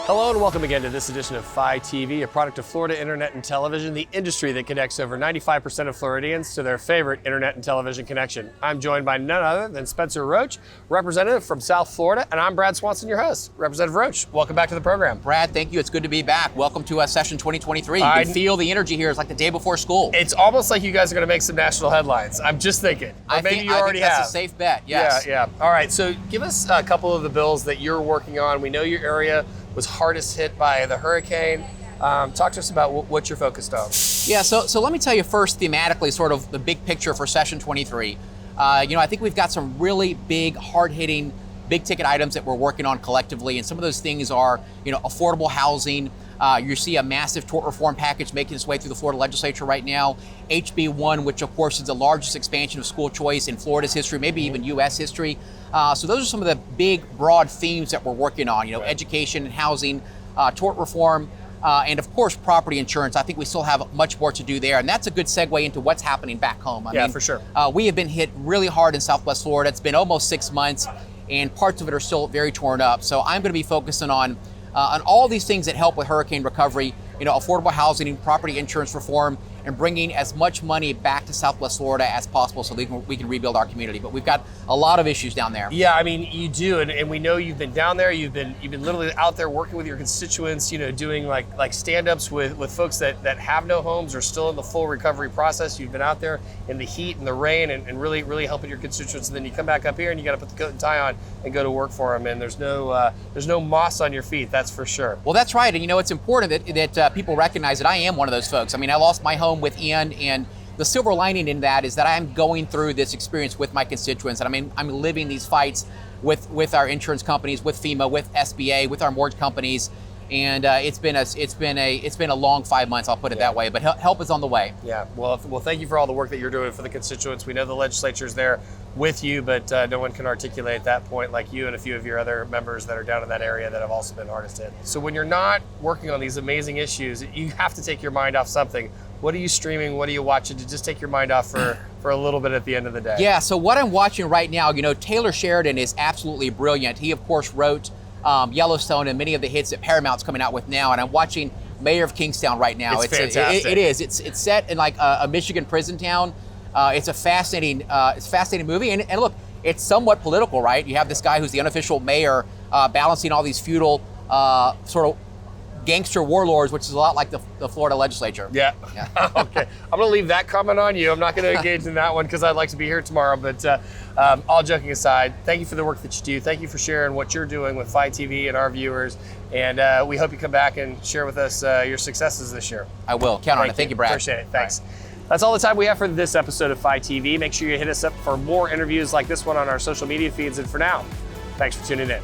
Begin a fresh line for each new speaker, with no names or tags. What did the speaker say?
Hello and welcome again to this edition of Phi TV, a product of Florida Internet and Television, the industry that connects over 95% of Floridians to their favorite internet and television connection. I'm joined by none other than Spencer Roach, representative from South Florida, and I'm Brad Swanson, your host. Representative Roach, welcome back to the program.
Brad, thank you. It's good to be back. Welcome to session 2023. You can feel the energy here. It's like the day before school.
It's almost like you guys are going to make some national headlines. I'm just thinking. Or maybe you already have.
That's a safe bet, yes.
Yeah. All right, so give us a couple of the bills that you're working on. We know your area was hardest hit by the hurricane. Talk to us about what you're focused on.
Yeah, so let me tell you first thematically sort of the big picture for session 23. I think we've got some really big, hard-hitting, big-ticket items that we're working on collectively, and some of those things are, affordable housing. You see a massive tort reform package making its way through the Florida legislature right now. HB 1, which of course is the largest expansion of school choice in Florida's history, maybe even U.S. history. So those are some of the big, broad themes that we're working on, right. Education and housing, tort reform, and of course, property insurance. I think we still have much more to do there. And that's a good segue into what's happening back home. I mean,
for sure.
We have been hit really hard in Southwest Florida. It's been almost 6 months, and parts of it are still very torn up. So I'm going to be focusing on all these things that help with hurricane recovery, affordable housing, property insurance reform, and bringing as much money back to Southwest Florida as possible so we can rebuild our community. But we've got a lot of issues down there.
Yeah, I mean, you do, and we know you've been down there. You've been literally out there working with your constituents, doing like stand-ups with folks that have no homes or still in the full recovery process. You've been out there in the heat and the rain and really helping your constituents. And then you come back up here and you got to put the coat and tie on and go to work for them. And there's no moss on your feet, that's for sure.
Well, that's right. And it's important that people recognize that I am one of those folks. I mean, I lost my home with Ian, and the silver lining in that is that I'm going through this experience with my constituents, and I'm living these fights with our insurance companies, with FEMA, with SBA, with our mortgage companies, and it's been a long 5 months. I'll put it that way. But help is on the way.
Yeah. Well, thank you for all the work that you're doing for the constituents. We know the legislature's there with you, but no one can articulate that point like you and a few of your other members that are down in that area that have also been hardest hit. So when you're not working on these amazing issues, you have to take your mind off something. What are you streaming? What are you watching to just take your mind off for a little bit at the end of the day?
Yeah, so what I'm watching right now, Taylor Sheridan is absolutely brilliant. He, of course, wrote Yellowstone and many of the hits that Paramount's coming out with now, and I'm watching Mayor of Kingstown right now.
It's fantastic.
It is. It's set in like a Michigan prison town. It's a fascinating movie, and look, it's somewhat political, right? You have this guy who's the unofficial mayor balancing all these feudal sort of gangster warlords, which is a lot like the Florida legislature.
Yeah. Okay. I'm going to leave that comment on you. I'm not going to engage in that one because I'd like to be here tomorrow. But all joking aside, thank you for the work that you do. Thank you for sharing what you're doing with Phi TV and our viewers. And we hope you come back and share with us your successes this year.
I will. Count on it. Thank you, Brad.
Appreciate it. Thanks. That's all the time we have for this episode of Phi TV. Make sure you hit us up for more interviews like this one on our social media feeds. And for now, thanks for tuning in.